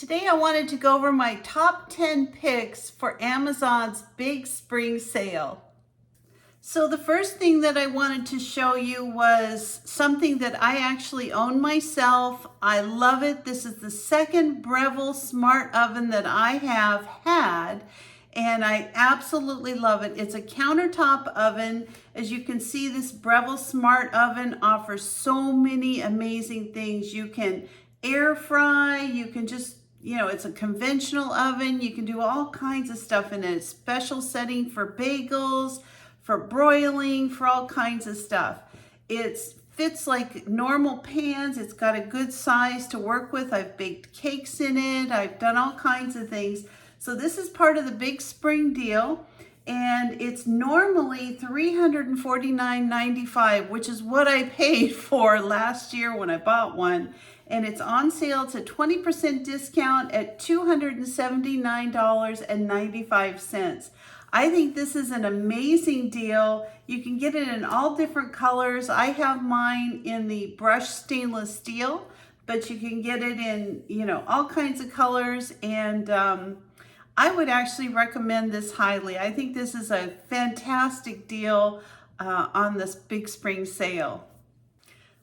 Today I wanted to go over my top 10 picks for Amazon's big spring sale. So the first thing that I wanted to show you was something that I actually own myself. I love it. This is the second Breville smart oven that I have had, and I absolutely love it. It's a countertop oven. As you can see, this Breville smart oven offers so many amazing things. You can air fry, you can just, it's a conventional oven. You can do all kinds of stuff in it. Special setting for bagels, for broiling, for all kinds of stuff. It fits like normal pans. It's got a good size to work with. I've baked cakes in it. I've done all kinds of things. So this is part of the big spring deal, and it's normally $349.95, which is what I paid for last year when I bought one. And it's on sale. It's a 20% discount at $279.95. I think this is an amazing deal. You can get it in all different colors. I have mine in the brushed stainless steel, but you can get it in, all kinds of colors. And I would actually recommend this highly. I think this is a fantastic deal on this big spring sale.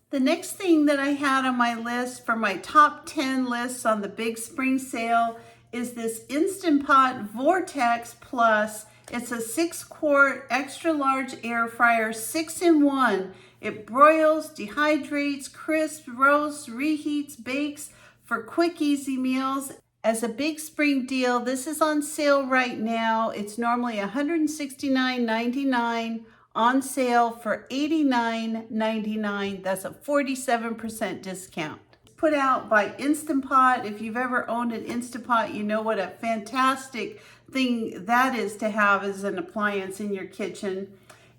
The next thing that I had on my list for my top 10 lists on the big spring sale is this Instant Pot Vortex Plus. It's a 6-quart extra large air fryer, 6-in-1. It broils, dehydrates, crisps, roasts, reheats, bakes for quick, easy meals. As a big spring deal, this is on sale right now. It's normally $169.99. On sale for $89.99. That's a 47% discount. Put out by Instant Pot. If you've ever owned an Instant Pot, you know what a fantastic thing that is to have as an appliance in your kitchen.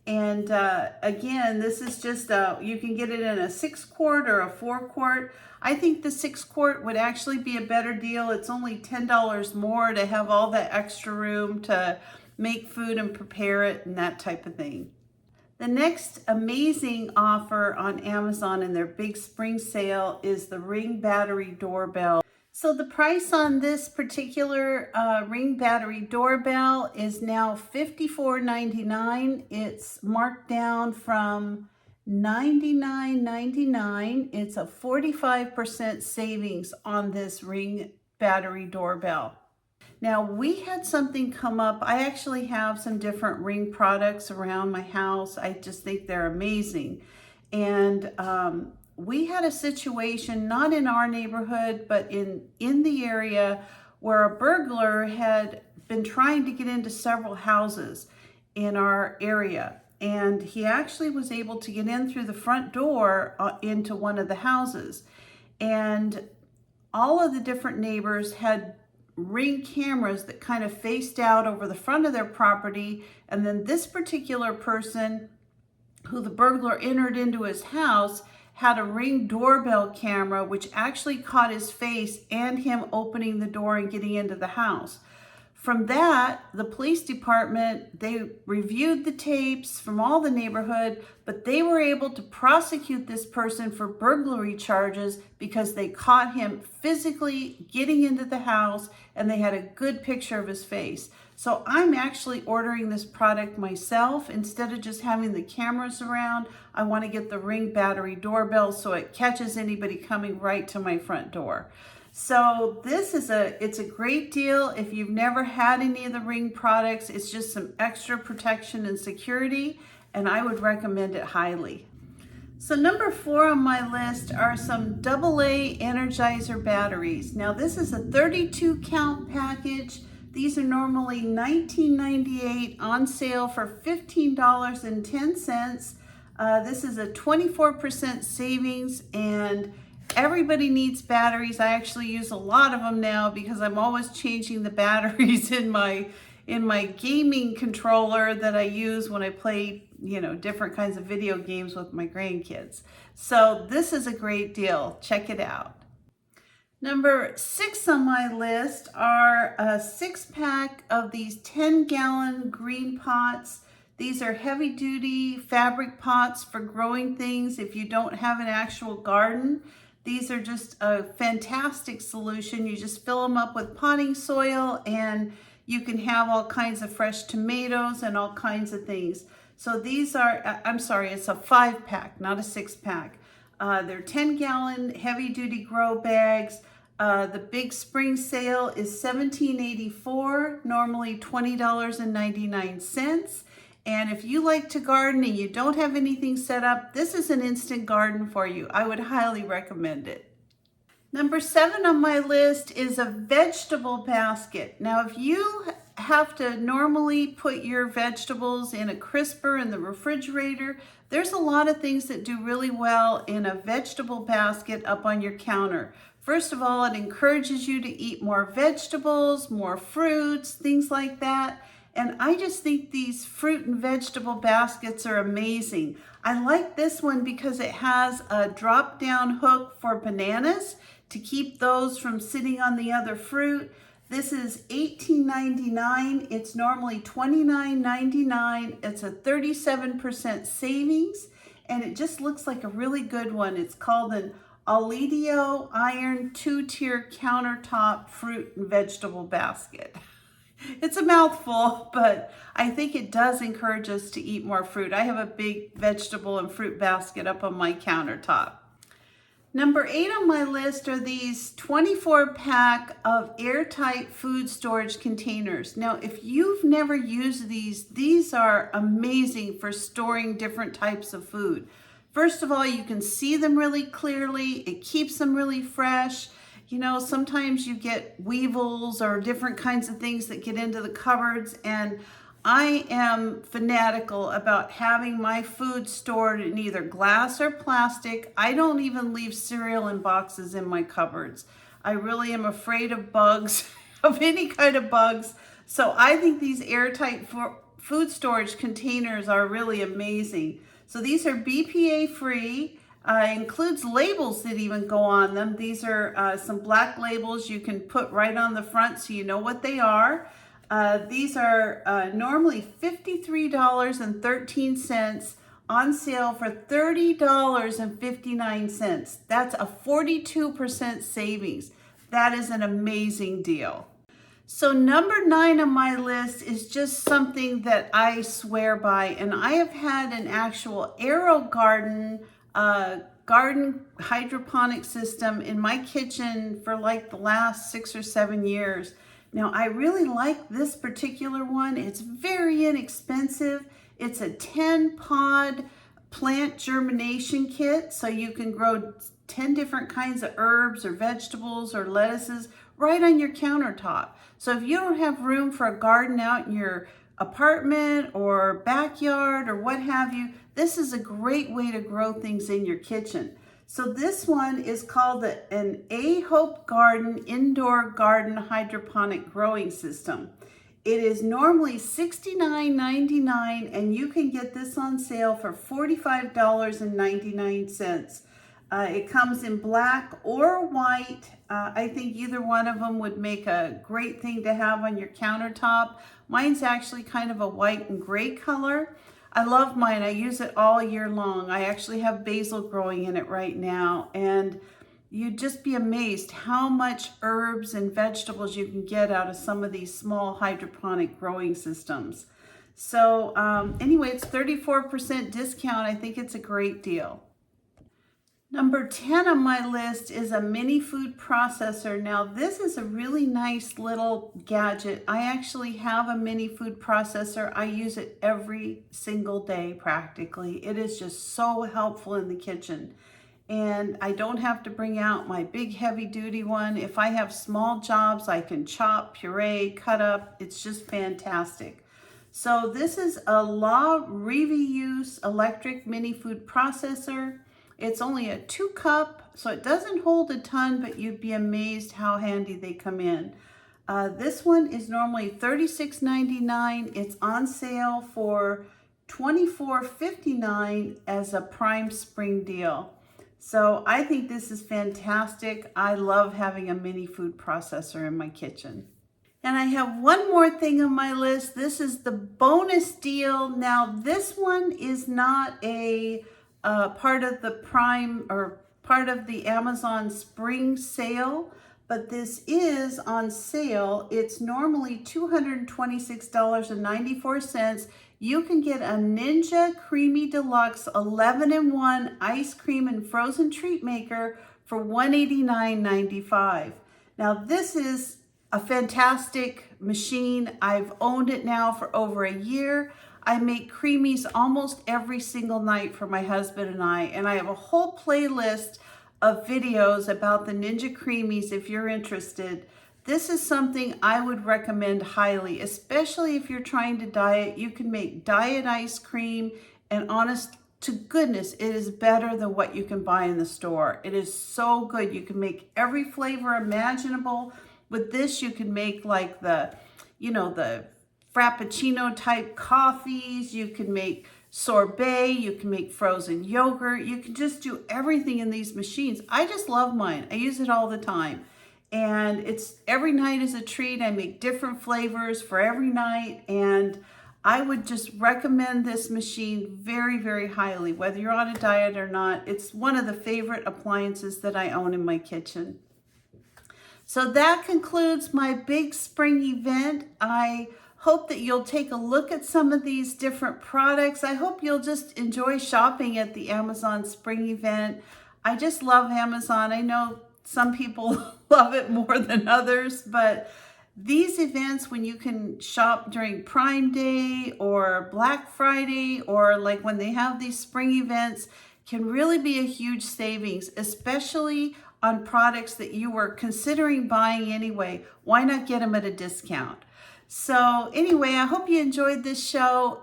And again, this is just you can get it in a 6-quart or a 4-quart. I think the 6-quart would actually be a better deal. It's only $10 more to have all that extra room to make food and prepare it and that type of thing. The next amazing offer on Amazon in their big spring sale is the Ring battery doorbell. So the price on this particular Ring battery doorbell is now $54.99. It's marked down from $99.99. It's a 45% savings on this Ring battery doorbell. Now, we had something come up. I actually have some different Ring products around my house. I just think they're amazing. And we had a situation, not in our neighborhood, but in the area, where a burglar had been trying to get into several houses in our area. And he actually was able to get in through the front door into one of the houses. And all of the different neighbors had Ring cameras that kind of faced out over the front of their property. And then this particular person who the burglar entered into his house had a Ring doorbell camera, which actually caught his face and him opening the door and getting into the house. From that, the police department, they reviewed the tapes from all the neighborhood, but they were able to prosecute this person for burglary charges because they caught him physically getting into the house and they had a good picture of his face. So I'm actually ordering this product myself. Instead of just having the cameras around, I want to get the Ring battery doorbell so it catches anybody coming right to my front door. So this is it's a great deal. If you've never had any of the Ring products, it's just some extra protection and security, and I would recommend it highly. So number 4 on my list are some AA Energizer batteries. Now this is a 32 count package. These are normally $19.98, on sale for $15.10. This is a 24% savings, and everybody needs batteries. I actually use a lot of them now because I'm always changing the batteries in my gaming controller that I use when I play, different kinds of video games with my grandkids. So this is a great deal. Check it out. Number 6 on my list are a 6-pack of these 10-gallon green pots. These are heavy-duty fabric pots for growing things if you don't have an actual garden. These are just a fantastic solution. You just fill them up with potting soil and you can have all kinds of fresh tomatoes and all kinds of things. So these are, I'm sorry, it's a 5-pack, not a 6-pack. They're 10-gallon heavy-duty grow bags. The big spring sale is $17.84, normally $20.99. And if you like to garden and you don't have anything set up, this is an instant garden for you. I would highly recommend it. Number 7 on my list is a vegetable basket. Now, if you have to normally put your vegetables in a crisper in the refrigerator, there's a lot of things that do really well in a vegetable basket up on your counter. First of all, it encourages you to eat more vegetables, more fruits, things like that. And I just think these fruit and vegetable baskets are amazing. I like this one because it has a drop-down hook for bananas to keep those from sitting on the other fruit. This is $18.99. It's normally $29.99. It's a 37% savings, and it just looks like a really good one. It's called an Alidio Iron 2-tier countertop fruit and vegetable basket. It's a mouthful, but I think it does encourage us to eat more fruit. I have a big vegetable and fruit basket up on my countertop. Number 8 on my list are these 24-pack of airtight food storage containers. Now, if you've never used these are amazing for storing different types of food. First of all, you can see them really clearly. It keeps them really fresh. You know, sometimes you get weevils or different kinds of things that get into the cupboards, and I am fanatical about having my food stored in either glass or plastic. I don't even leave cereal in boxes in my cupboards. I really am afraid of bugs, of any kind of bugs. So I think these airtight food storage containers are really amazing. So these are BPA free. Includes labels that even go on them. These are some black labels you can put right on the front so you know what they are. These are normally $53.13, on sale for $30.59. That's a 42% savings. That is an amazing deal. So number 9 on my list is just something that I swear by, and I have had an actual AeroGarden garden hydroponic system in my kitchen for like the last 6 or 7 years. Now, I really like this particular one. It's very inexpensive. It's a 10-pod plant germination kit, so you can grow 10 different kinds of herbs or vegetables or lettuces right on your countertop. So if you don't have room for a garden out in your apartment or backyard or what have you, this is a great way to grow things in your kitchen. So this one is called an A Hope Garden Indoor Garden Hydroponic Growing System. It is normally $69.99, and you can get this on sale for $45.99. It comes in black or white. I think either one of them would make a great thing to have on your countertop. Mine's actually kind of a white and gray color. I love mine. I use it all year long. I actually have basil growing in it right now, and you'd just be amazed how much herbs and vegetables you can get out of some of these small hydroponic growing systems. So anyway, it's 34% discount. I think it's a great deal. Number 10 on my list is a mini food processor. Now, this is a really nice little gadget. I actually have a mini food processor. I use it every single day practically. It is just so helpful in the kitchen. And I don't have to bring out my big heavy duty one. If I have small jobs, I can chop, puree, cut up. It's just fantastic. So this is a La Reviuse electric mini food processor. It's only a 2-cup, so it doesn't hold a ton, but you'd be amazed how handy they come in. This one is normally $36.99. It's on sale for $24.59 as a prime spring deal. So I think this is fantastic. I love having a mini food processor in my kitchen. And I have one more thing on my list. This is the bonus deal. Now, this one is not a part of the prime or part of the Amazon spring sale, but this is on sale. It's normally $226.94. You can get a Ninja Creami Deluxe 11-in-1 ice cream and frozen treat maker for $189.95. Now this is a fantastic machine. I've owned it now for over a year. I make creamies almost every single night for my husband and I have a whole playlist of videos about the Ninja Creamies if you're interested. This is something I would recommend highly, especially if you're trying to diet. You can make diet ice cream, and honest to goodness, it is better than what you can buy in the store. It is so good. You can make every flavor imaginable. With this, you can make like the Frappuccino type coffees. You can make sorbet, you can make frozen yogurt. You can just do everything in these machines. I just love mine. I use it all the time. And it's every night is a treat. I make different flavors for every night. And I would just recommend this machine very, very highly, whether you're on a diet or not. It's one of the favorite appliances that I own in my kitchen. So that concludes my big spring event. I hope that you'll take a look at some of these different products. I hope you'll just enjoy shopping at the Amazon spring event. I just love Amazon. I know some people love it more than others, but these events, when you can shop during Prime Day or Black Friday, or like when they have these spring events, can really be a huge savings, especially on products that you were considering buying anyway. Why not get them at a discount? So anyway, I hope you enjoyed this show.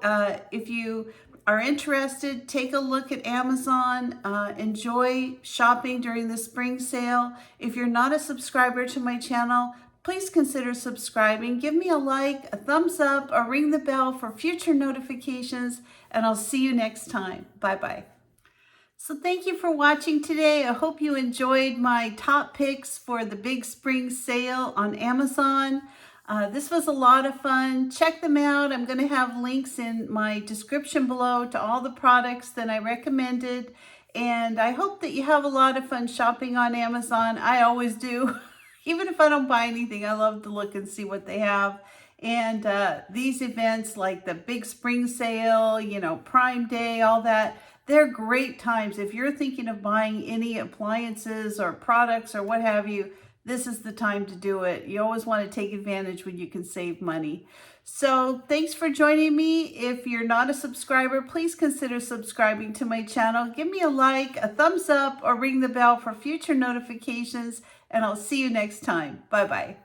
If you are interested, take a look at Amazon. Enjoy shopping during the spring sale. If you're not a subscriber to my channel, please consider subscribing. Give me a like, a thumbs up, or ring the bell for future notifications, and I'll see you next time. Bye-bye. So thank you for watching today. I hope you enjoyed my top picks for the big spring sale on Amazon. This was a lot of fun. Check them out. I'm going to have links in my description below to all the products that I recommended. And I hope that you have a lot of fun shopping on Amazon. I always do. Even if I don't buy anything, I love to look and see what they have. And these events like the big spring sale, Prime Day, all that, they're great times. If you're thinking of buying any appliances or products or what have you, this is the time to do it. You always want to take advantage when you can save money. So thanks for joining me. If you're not a subscriber, please consider subscribing to my channel. Give me a like, a thumbs up, or ring the bell for future notifications, and I'll see you next time. Bye-bye.